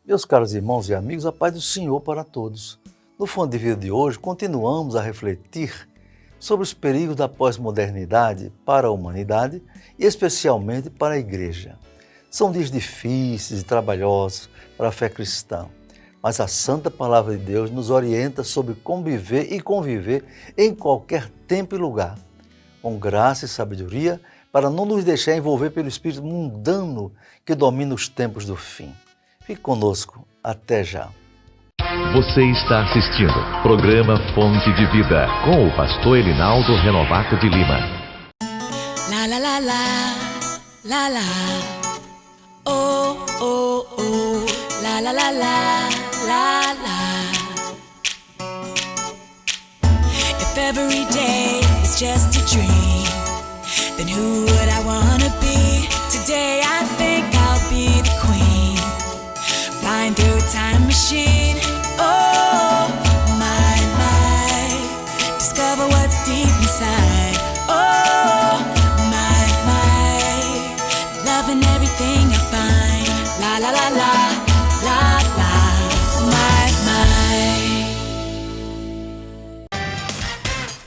Meus caros irmãos e amigos, a paz do Senhor para todos. No Fonte de Vida de hoje, continuamos a refletir sobre os perigos da pós-modernidade para a humanidade e especialmente para a igreja. São dias difíceis e trabalhosos para a fé cristã, mas a Santa Palavra de Deus nos orienta sobre como viver e conviver em qualquer tempo e lugar, com graça e sabedoria, para não nos deixar envolver pelo espírito mundano que domina os tempos do fim. Fique conosco, até já. Você está assistindo programa Fonte de Vida com o pastor Elinaldo Renovato de Lima. La la la la, la la, oh oh oh, la la la la, la la. If every day is just a dream, then who would I wanna be? Today I think I'll be the queen, flying through a time machine. Oh, my, discover what's deep inside. Oh, my, loving everything I find. La la la la, la la, my.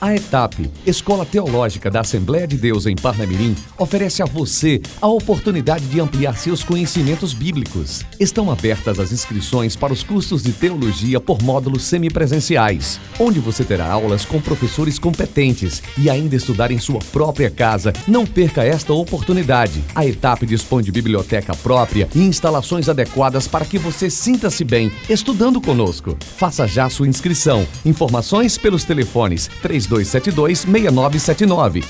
A ETAP, Escola Teológica da Assembleia de Deus em Parnamirim, oferece a você a oportunidade de ampliar seus conhecimentos bíblicos. Estão abertas as inscrições para os cursos de teologia por módulos semipresenciais, onde você terá aulas com professores competentes e ainda estudar em sua própria casa. Não perca esta oportunidade. A ETAP dispõe de biblioteca própria e instalações adequadas para que você sinta-se bem estudando conosco. Faça já sua inscrição. Informações pelos telefones 3272-6979.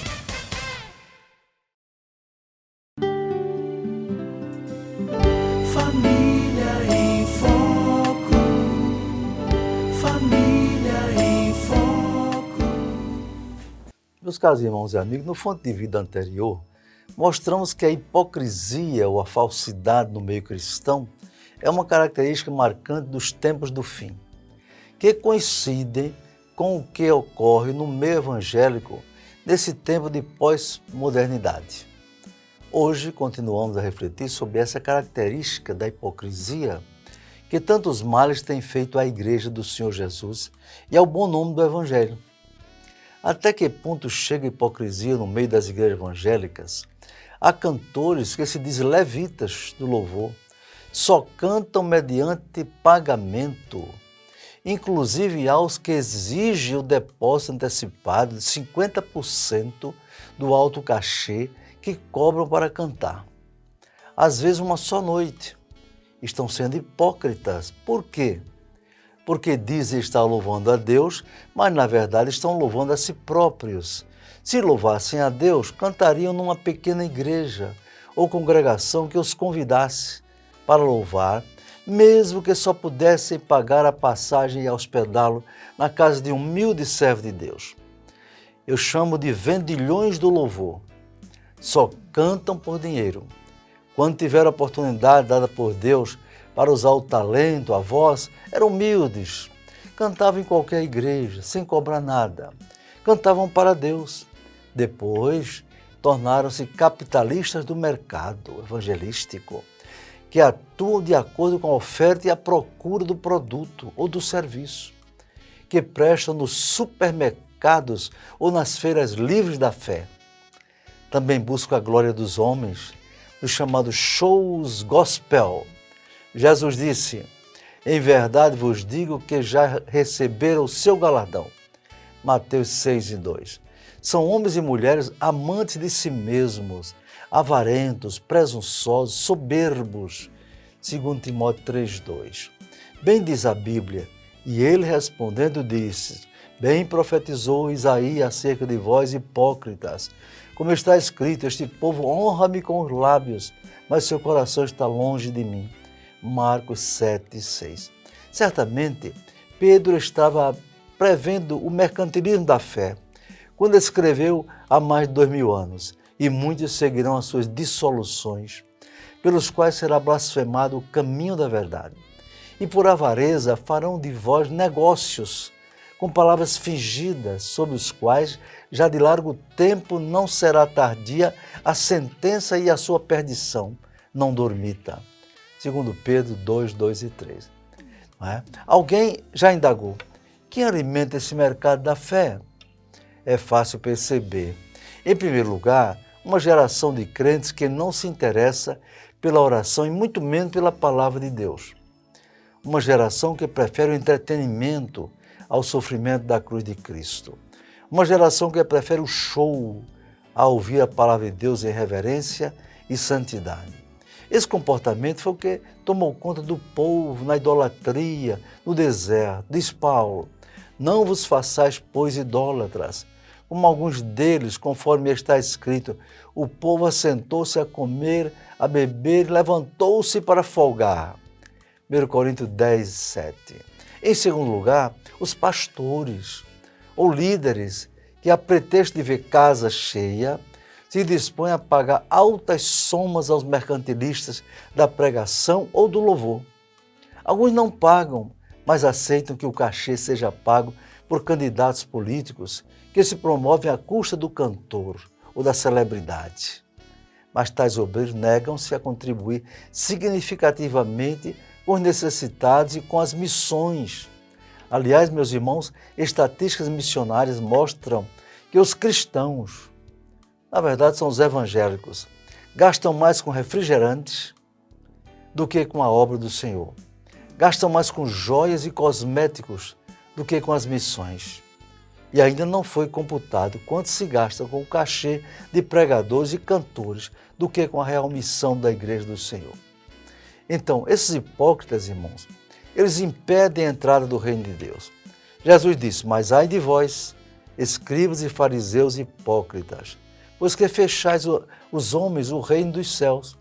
Família em Foco. Família em Foco. Meus caros irmãos e amigos, no Fonte de Vida anterior, mostramos que a hipocrisia ou a falsidade no meio cristão é uma característica marcante dos tempos do fim, que coincidem com o que ocorre no meio evangélico nesse tempo de pós-modernidade. Hoje continuamos a refletir sobre essa característica da hipocrisia que tantos males tem feito à Igreja do Senhor Jesus e ao bom nome do Evangelho. Até que ponto chega a hipocrisia no meio das igrejas evangélicas? Há cantores que se dizem levitas do louvor, só cantam mediante pagamento. Inclusive aos que exigem o depósito antecipado de 50% do alto cachê que cobram para cantar. Às vezes uma só noite. Estão sendo hipócritas. Por quê? Porque dizem estar louvando a Deus, mas na verdade estão louvando a si próprios. Se louvassem a Deus, cantariam numa pequena igreja ou congregação que os convidasse para louvar, mesmo que só pudessem pagar a passagem e hospedá-lo na casa de um humilde servo de Deus. Eu chamo de vendilhões do louvor. Só cantam por dinheiro. Quando tiveram a oportunidade dada por Deus para usar o talento, a voz, eram humildes. Cantavam em qualquer igreja, sem cobrar nada. Cantavam para Deus. Depois, tornaram-se capitalistas do mercado evangelístico, que atuam de acordo com a oferta e a procura do produto ou do serviço, que prestam nos supermercados ou nas feiras livres da fé. Também buscam a glória dos homens, nos chamados shows gospel. Jesus disse: em verdade vos digo que já receberam o seu galardão. Mateus 6:2. São homens e mulheres amantes de si mesmos, avarentos, presunçosos, soberbos, segundo Timóteo 3:2. Bem diz a Bíblia, e ele respondendo disse: bem profetizou Isaías acerca de vós, hipócritas, como está escrito: este povo honra-me com os lábios, mas seu coração está longe de mim. Marcos 7:6. Certamente, Pedro estava prevendo o mercantilismo da fé, quando escreveu há mais de 2000 anos, e muitos seguirão as suas dissoluções, pelos quais será blasfemado o caminho da verdade. E por avareza farão de vós negócios, com palavras fingidas, sobre os quais já de largo tempo não será tardia a sentença e a sua perdição. Não dormita. segundo Pedro 2, 2 e 3. Não é? Alguém já indagou, quem alimenta esse mercado da fé? É fácil perceber. Em primeiro lugar, uma geração de crentes que não se interessa pela oração e muito menos pela palavra de Deus. Uma geração que prefere o entretenimento ao sofrimento da cruz de Cristo. Uma geração que prefere o show a ouvir a palavra de Deus em reverência e santidade. Esse comportamento foi o que tomou conta do povo na idolatria, no deserto. Diz Paulo, não vos façais, pois, idólatras, como alguns deles, conforme está escrito, o povo assentou-se a comer, a beber, levantou-se para folgar. 1 Coríntios 10, 7. Em segundo lugar, os pastores ou líderes que, a pretexto de ver casa cheia, se dispõem a pagar altas somas aos mercantilistas da pregação ou do louvor. Alguns não pagam, mas aceitam que o cachê seja pago por candidatos políticos que se promovem à custa do cantor ou da celebridade. Mas tais obreiros negam-se a contribuir significativamente com os necessitados e com as missões. Aliás, meus irmãos, estatísticas missionárias mostram que os cristãos, na verdade são os evangélicos, gastam mais com refrigerantes do que com a obra do Senhor. Gastam mais com joias e cosméticos do que com as missões. E ainda não foi computado quanto se gasta com o cachê de pregadores e cantores do que com a real missão da Igreja do Senhor. Então, esses hipócritas, irmãos, eles impedem a entrada do reino de Deus. Jesus disse, mas ai de vós, escribas e fariseus hipócritas, pois que fechais os homens o reino dos céus,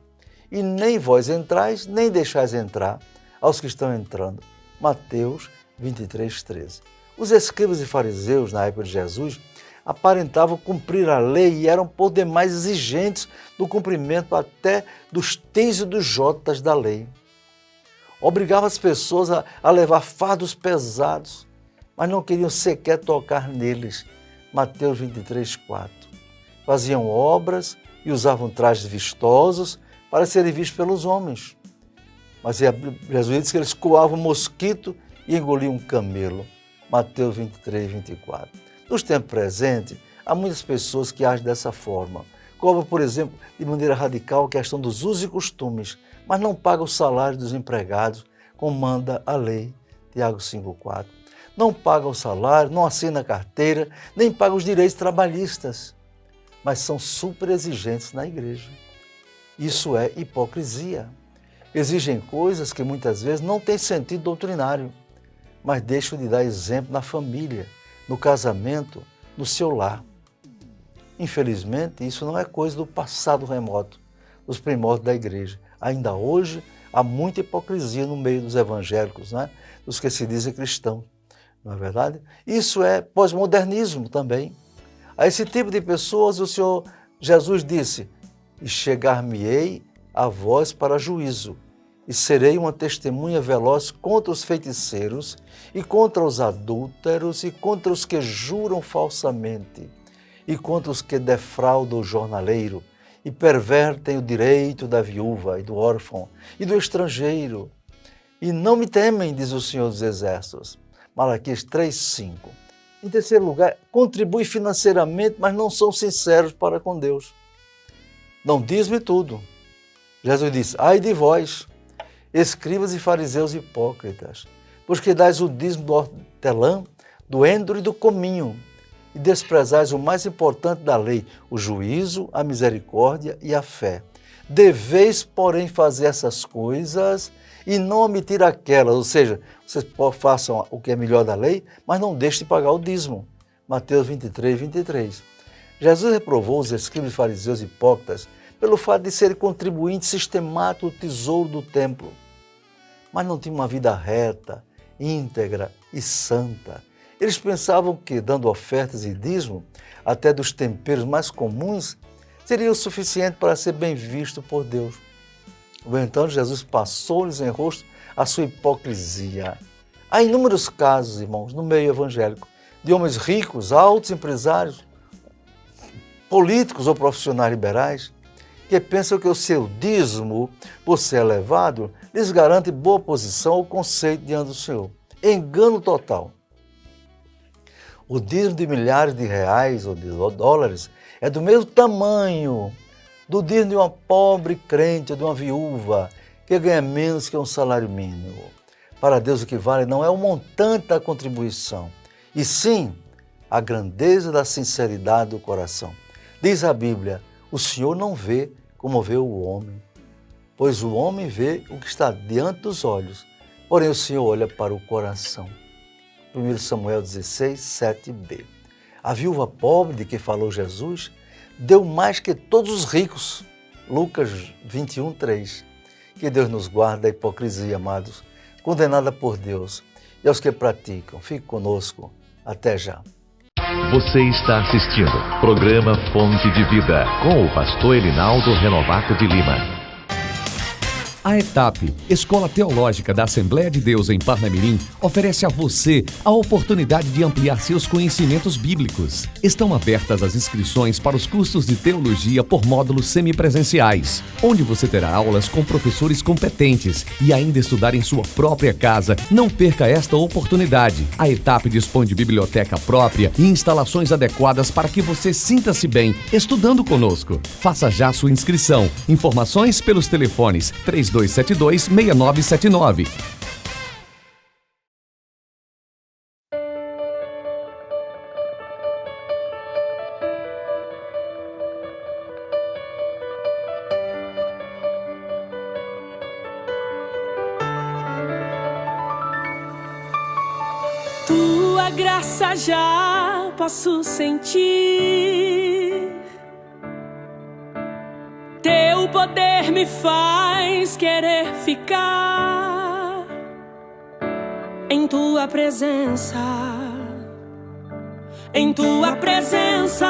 e nem vós entrais, nem deixais entrar aos que estão entrando. Mateus 23, 13. Os escribas e fariseus, na época de Jesus, aparentavam cumprir a lei e eram por demais exigentes no cumprimento até dos t's e dos j's da lei. Obrigavam as pessoas a levar fardos pesados, mas não queriam sequer tocar neles. Mateus 23, 4. Faziam obras e usavam trajes vistosos para serem vistos pelos homens. Mas Jesus disse que eles coavam mosquito e engoliam um camelo. Mateus 23, 24. Nos tempos presentes, há muitas pessoas que agem dessa forma. Cobram, por exemplo, de maneira radical a questão dos usos e costumes, mas não pagam o salário dos empregados, como manda a lei, Tiago 5, 4. Não pagam o salário, não assinam a carteira, nem pagam os direitos trabalhistas, mas são super exigentes na igreja. Isso é hipocrisia. Exigem coisas que muitas vezes não têm sentido doutrinário, mas deixam de dar exemplo na família, no casamento, no seu lar. Infelizmente, isso não é coisa do passado remoto, dos primórdios da igreja. Ainda hoje, há muita hipocrisia no meio dos evangélicos, né? Dos que se dizem cristãos, não é verdade? Isso é pós-modernismo também. A esse tipo de pessoas, o Senhor Jesus disse, e chegar-me-ei a vós para juízo, e serei uma testemunha veloz contra os feiticeiros e contra os adúlteros e contra os que juram falsamente e contra os que defraudam o jornaleiro e pervertem o direito da viúva e do órfão e do estrangeiro. E não me temem, diz o Senhor dos Exércitos. Malaquias 3:5. Em terceiro lugar, contribuem financeiramente, mas não são sinceros para com Deus. Não diz-me tudo. Jesus disse, ai de vós, escribas e fariseus hipócritas, pois que dais o dízimo do hortelã, do endro e do cominho, e desprezais o mais importante da lei, o juízo, a misericórdia e a fé. Deveis, porém, fazer essas coisas e não omitir aquelas, ou seja, vocês façam o que é melhor da lei, mas não deixem de pagar o dízimo. Mateus 23, 23. Jesus reprovou os escribas e fariseus hipócritas pelo fato de serem contribuintes sistemáticos do tesouro do templo, mas não tinham uma vida reta, íntegra e santa. Eles pensavam que, dando ofertas e dízimo, até dos temperos mais comuns, seria o suficiente para ser bem visto por Deus. No entanto, Jesus passou-lhes em rosto a sua hipocrisia. Há inúmeros casos, irmãos, no meio evangélico, de homens ricos, altos empresários, políticos ou profissionais liberais, que pensam que o seu dízimo, por ser elevado, lhes garante boa posição ou conceito diante do Senhor. Engano total. O dízimo de milhares de reais ou de dólares é do mesmo tamanho do dízimo de uma pobre crente ou de uma viúva que ganha menos que um salário mínimo. Para Deus o que vale não é o montante da contribuição, e sim a grandeza da sinceridade do coração. Diz a Bíblia, o Senhor não vê como vê o homem, pois o homem vê o que está diante dos olhos, porém o Senhor olha para o coração. 1 Samuel 16, 7b. A viúva pobre de que falou Jesus deu mais que todos os ricos. Lucas 21, 3. Que Deus nos guarde da hipocrisia, amados, condenada por Deus. E aos que praticam, fique conosco. Até já. Você está assistindo programa Fonte de Vida com o pastor Elinaldo Renovato de Lima. A ETAP, Escola Teológica da Assembleia de Deus em Parnamirim, oferece a você a oportunidade de ampliar seus conhecimentos bíblicos. Estão abertas as inscrições para os cursos de teologia por módulos semipresenciais, onde você terá aulas com professores competentes e ainda estudar em sua própria casa. Não perca esta oportunidade. A ETAP dispõe de biblioteca própria e instalações adequadas para que você sinta-se bem estudando conosco. Faça já sua inscrição. Informações pelos telefones 3272-6979. Tua graça já posso sentir. Teu poder me faz querer ficar em tua presença, em tua presença.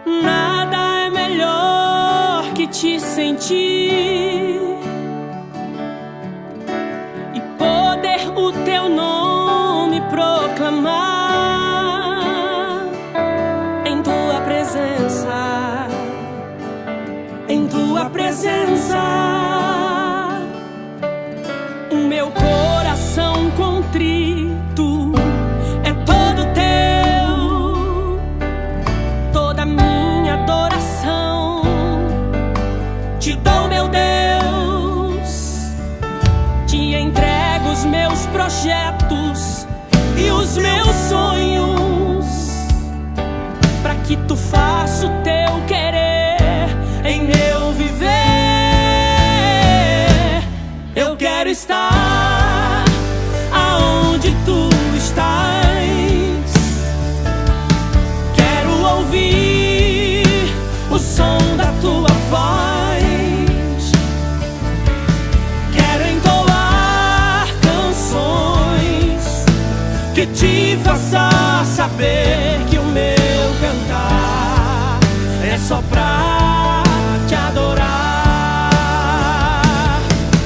Nada é melhor que te sentir e poder o teu nome proclamar. Em tua presença, o meu coração contrito é todo teu, toda minha adoração te dou, meu Deus, te entrego os meus projetos e os meus sonhos, para que tu faça o teu querer em meu viver. Eu quero estar aonde tu estás. Quero ouvir o som da tua voz. Quero entoar canções que te faça saber que o meu cantar é só pra te adorar.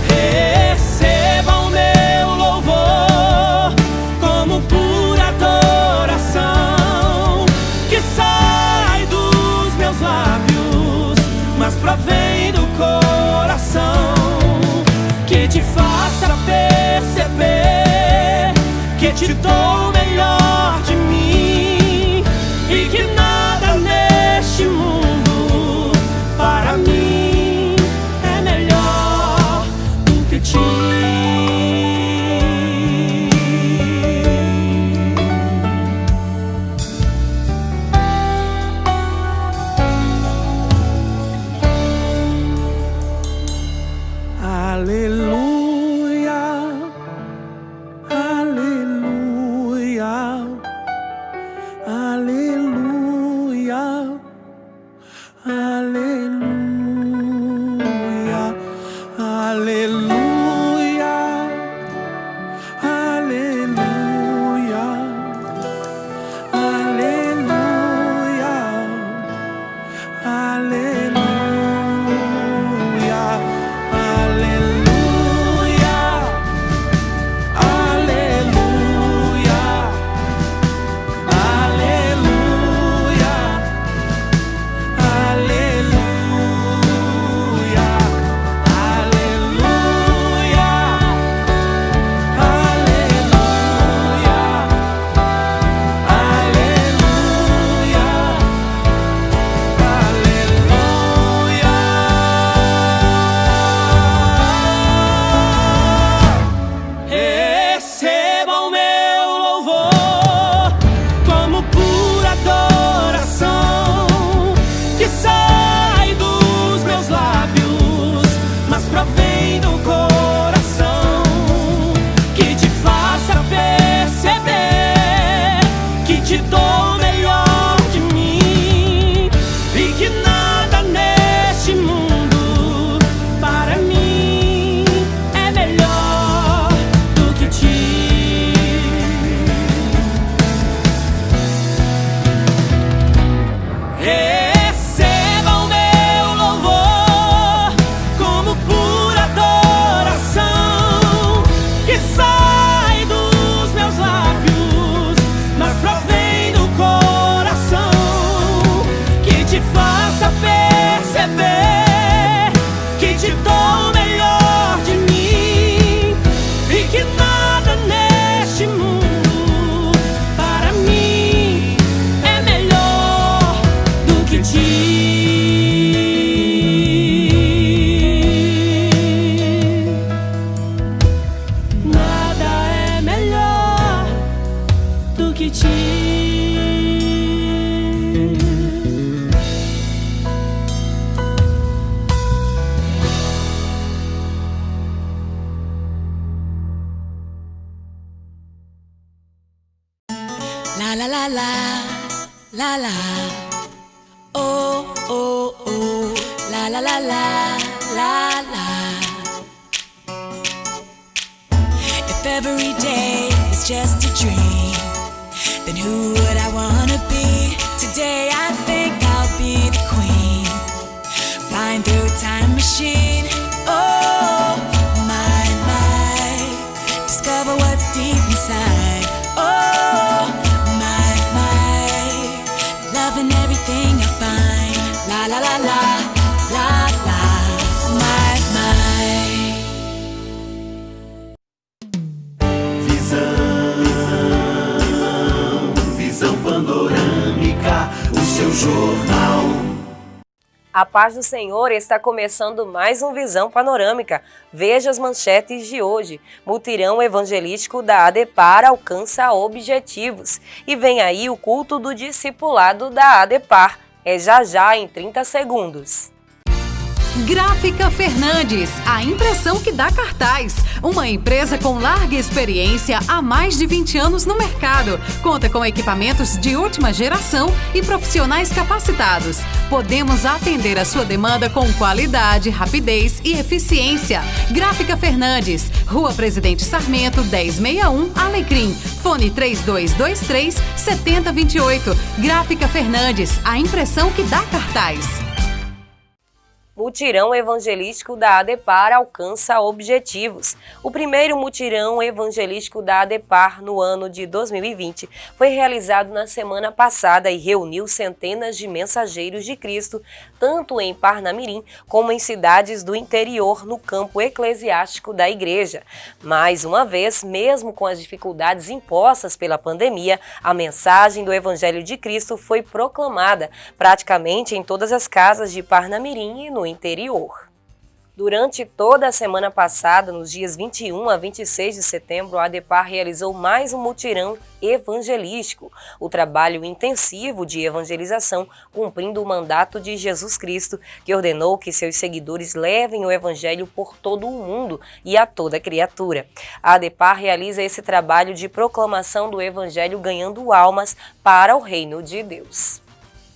Receba o meu louvor como pura adoração, que sai dos meus lábios, mas provém do coração, que te faça perceber que te dou o melhor de mim e que nada neste mundo para mim é melhor do que ti. Aleluia, aleluia, aleluia. Aleluia, aleluia, aleluia, aleluia, aleluia, aleluia, aleluia. Aleluia, la la la, la la. Oh, oh, oh, la la la la, la la. If every day is just a dream, then who would I wanna be? Today I think I'll be the queen, flying through a time machine. Oh, my, discover what's deep inside. Oh, my, loving everything I find. La la la la, la la, my. Visão panorâmica, o seu jornal. A paz do Senhor, está começando mais um Visão Panorâmica. Veja as manchetes de hoje. Mutirão evangelístico da ADEPAR alcança objetivos. E vem aí o culto do discipulado da ADEPAR. É já em 30 segundos. Gráfica Fernandes, a impressão que dá cartaz. Uma empresa com larga experiência há mais de 20 anos no mercado. Conta com equipamentos de última geração e profissionais capacitados. Podemos atender a sua demanda com qualidade, rapidez e eficiência. Gráfica Fernandes, Rua Presidente Sarmento, 1061, Alecrim. Fone 3223-7028. Gráfica Fernandes, a impressão que dá cartaz. Mutirão evangelístico da ADEPAR alcança objetivos. O primeiro mutirão evangelístico da ADEPAR no ano de 2020 foi realizado na semana passada e reuniu centenas de mensageiros de Cristo, tanto em Parnamirim como em cidades do interior no campo eclesiástico da igreja. Mais uma vez, mesmo com as dificuldades impostas pela pandemia, a mensagem do Evangelho de Cristo foi proclamada praticamente em todas as casas de Parnamirim e no interior. Durante toda a semana passada, nos dias 21 a 26 de setembro, a ADEPAR realizou mais um mutirão evangelístico, o trabalho intensivo de evangelização, cumprindo o mandato de Jesus Cristo, que ordenou que seus seguidores levem o evangelho por todo o mundo e a toda criatura. A ADEPAR realiza esse trabalho de proclamação do evangelho ganhando almas para o reino de Deus.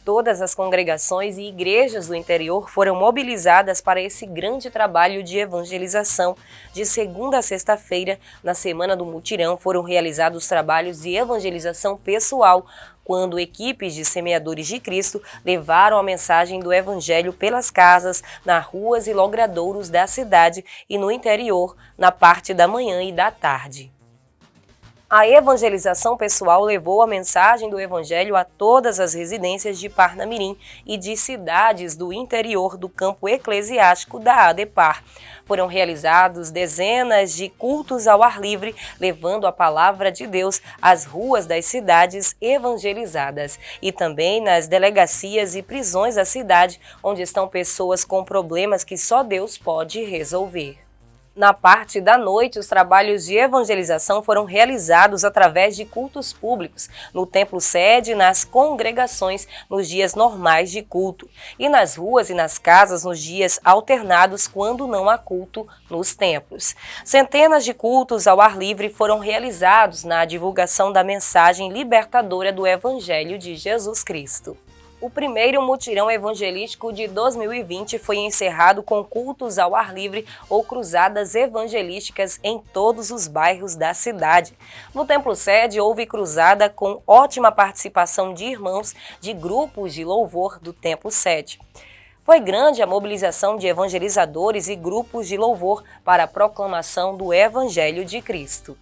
Todas as congregações e igrejas do interior foram mobilizadas para esse grande trabalho de evangelização. De segunda a sexta-feira, na Semana do Mutirão, foram realizados trabalhos de evangelização pessoal, quando equipes de semeadores de Cristo levaram a mensagem do Evangelho pelas casas, nas ruas e logradouros da cidade e no interior, na parte da manhã e da tarde. A evangelização pessoal levou a mensagem do Evangelho a todas as residências de Parnamirim e de cidades do interior do campo eclesiástico da ADEPAR. Foram realizados dezenas de cultos ao ar livre, levando a palavra de Deus às ruas das cidades evangelizadas e também nas delegacias e prisões da cidade, onde estão pessoas com problemas que só Deus pode resolver. Na parte da noite, os trabalhos de evangelização foram realizados através de cultos públicos, no templo sede e nas congregações nos dias normais de culto, e nas ruas e nas casas nos dias alternados quando não há culto nos templos. Centenas de cultos ao ar livre foram realizados na divulgação da mensagem libertadora do Evangelho de Jesus Cristo. O primeiro mutirão evangelístico de 2020 foi encerrado com cultos ao ar livre ou cruzadas evangelísticas em todos os bairros da cidade. No templo sede houve cruzada com ótima participação de irmãos de grupos de louvor do templo sede. Foi grande a mobilização de evangelizadores e grupos de louvor para a proclamação do Evangelho de Cristo.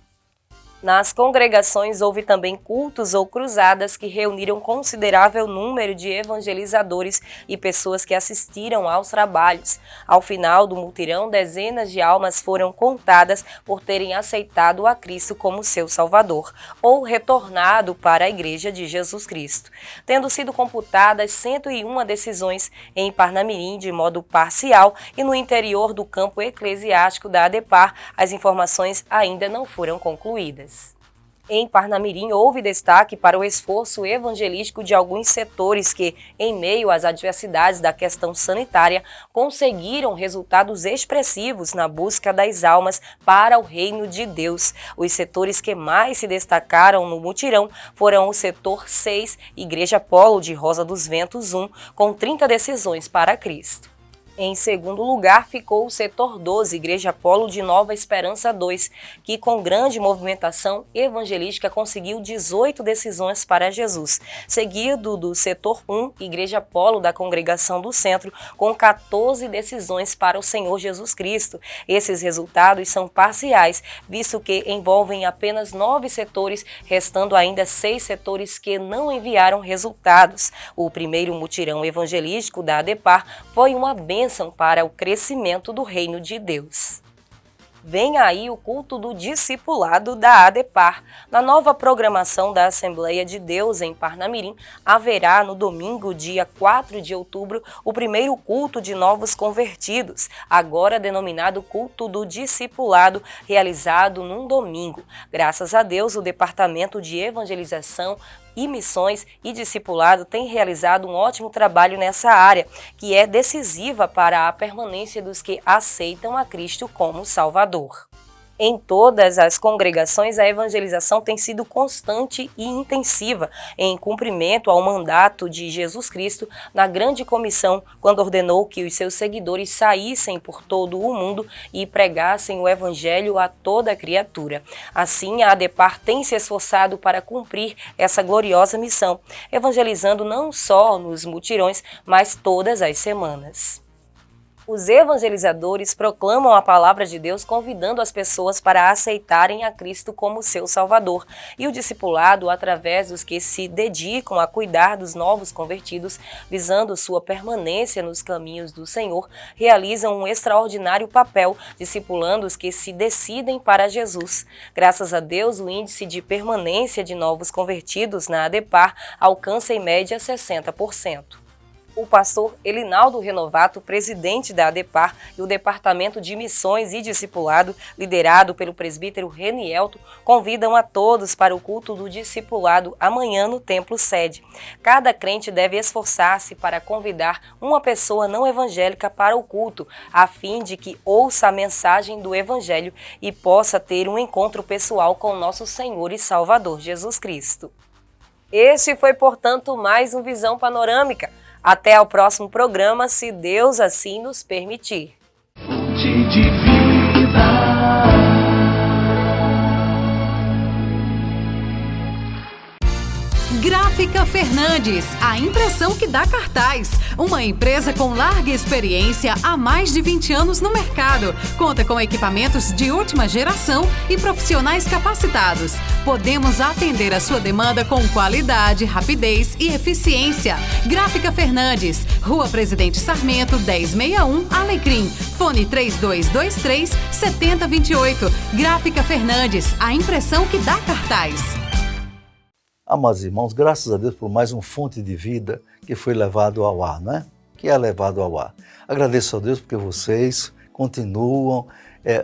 Nas congregações houve também cultos ou cruzadas que reuniram considerável número de evangelizadores e pessoas que assistiram aos trabalhos. Ao final do mutirão, dezenas de almas foram contadas por terem aceitado a Cristo como seu Salvador ou retornado para a Igreja de Jesus Cristo, tendo sido computadas 101 decisões em Parnamirim de modo parcial e no interior do campo eclesiástico da ADEPAR as informações ainda não foram concluídas. Em Parnamirim, houve destaque para o esforço evangelístico de alguns setores que, em meio às adversidades da questão sanitária, conseguiram resultados expressivos na busca das almas para o reino de Deus. Os setores que mais se destacaram no mutirão foram o setor 6, Igreja Polo de Rosa dos Ventos 1, com 30 decisões para Cristo. Em segundo lugar, ficou o setor 12, Igreja Polo de Nova Esperança 2, que com grande movimentação evangelística conseguiu 18 decisões para Jesus, seguido do setor 1, Igreja Polo da Congregação do Centro, com 14 decisões para o Senhor Jesus Cristo. Esses resultados são parciais, visto que envolvem apenas 9 setores, restando ainda 6 setores que não enviaram resultados. O primeiro mutirão evangelístico da ADEPAR foi uma bênção para o crescimento do reino de Deus. Vem aí o culto do discipulado da ADEPAR. Na nova programação da Assembleia de Deus em Parnamirim, haverá no domingo, dia 4 de outubro, o primeiro culto de novos convertidos, agora denominado culto do discipulado, realizado num domingo. Graças a Deus, o Departamento de Evangelização e Missões e Discipulado tem realizado um ótimo trabalho nessa área, que é decisiva para a permanência dos que aceitam a Cristo como Salvador. Em todas as congregações, a evangelização tem sido constante e intensiva, em cumprimento ao mandato de Jesus Cristo na grande comissão, quando ordenou que os seus seguidores saíssem por todo o mundo e pregassem o evangelho a toda criatura. Assim, a ADEPAR tem se esforçado para cumprir essa gloriosa missão, evangelizando não só nos mutirões, mas todas as semanas. Os evangelizadores proclamam a palavra de Deus, convidando as pessoas para aceitarem a Cristo como seu Salvador. E o discipulado, através dos que se dedicam a cuidar dos novos convertidos, visando sua permanência nos caminhos do Senhor, realizam um extraordinário papel, discipulando os que se decidem para Jesus. Graças a Deus, o índice de permanência de novos convertidos na ADEPAR alcança em média 60%. O pastor Elinaldo Renovato, presidente da ADEPAR, e o Departamento de Missões e Discipulado, liderado pelo presbítero Renielto, convidam a todos para o culto do discipulado amanhã no Templo Sede. Cada crente deve esforçar-se para convidar uma pessoa não evangélica para o culto, a fim de que ouça a mensagem do Evangelho e possa ter um encontro pessoal com nosso Senhor e Salvador Jesus Cristo. Este foi, portanto, mais um Visão Panorâmica. Até ao próximo programa, se Deus assim nos permitir. Fonte de vida. Gráfica Fernandes, a impressão que dá cartaz. Uma empresa com larga experiência há mais de 20 anos no mercado. Conta com equipamentos de última geração e profissionais capacitados. Podemos atender a sua demanda com qualidade, rapidez e eficiência. Gráfica Fernandes, Rua Presidente Sarmento, 1061, Alecrim. Fone 3223-7028. Gráfica Fernandes, a impressão que dá cartaz. Amados irmãos, graças a Deus por mais um Fonte de Vida que foi levado ao ar, não é? Que é levado ao ar. Agradeço a Deus porque vocês continuam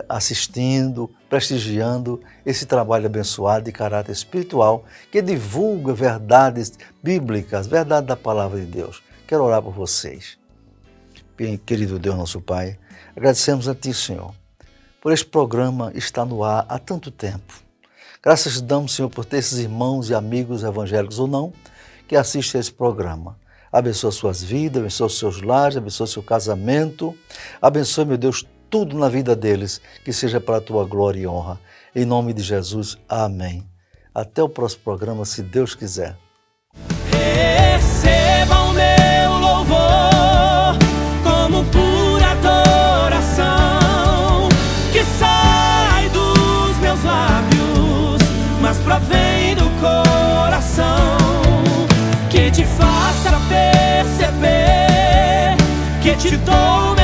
assistindo, prestigiando esse trabalho abençoado de caráter espiritual que divulga verdades bíblicas, verdade da palavra de Deus. Quero orar por vocês. Bem, querido Deus, nosso Pai, agradecemos a Ti, Senhor, por este programa estar no ar há tanto tempo. Graças te damos, Senhor, por ter esses irmãos e amigos evangélicos ou não que assistem a esse programa. Abençoa suas vidas, abençoa os seus lares, abençoa seu casamento. Abençoa, meu Deus, tudo na vida deles, que seja para a tua glória e honra. Em nome de Jesus, amém. Até o próximo programa, se Deus quiser. Receba o meu louvor como pura adoração que sai dos meus lábios, mas provém do coração, que te faça perceber que te dou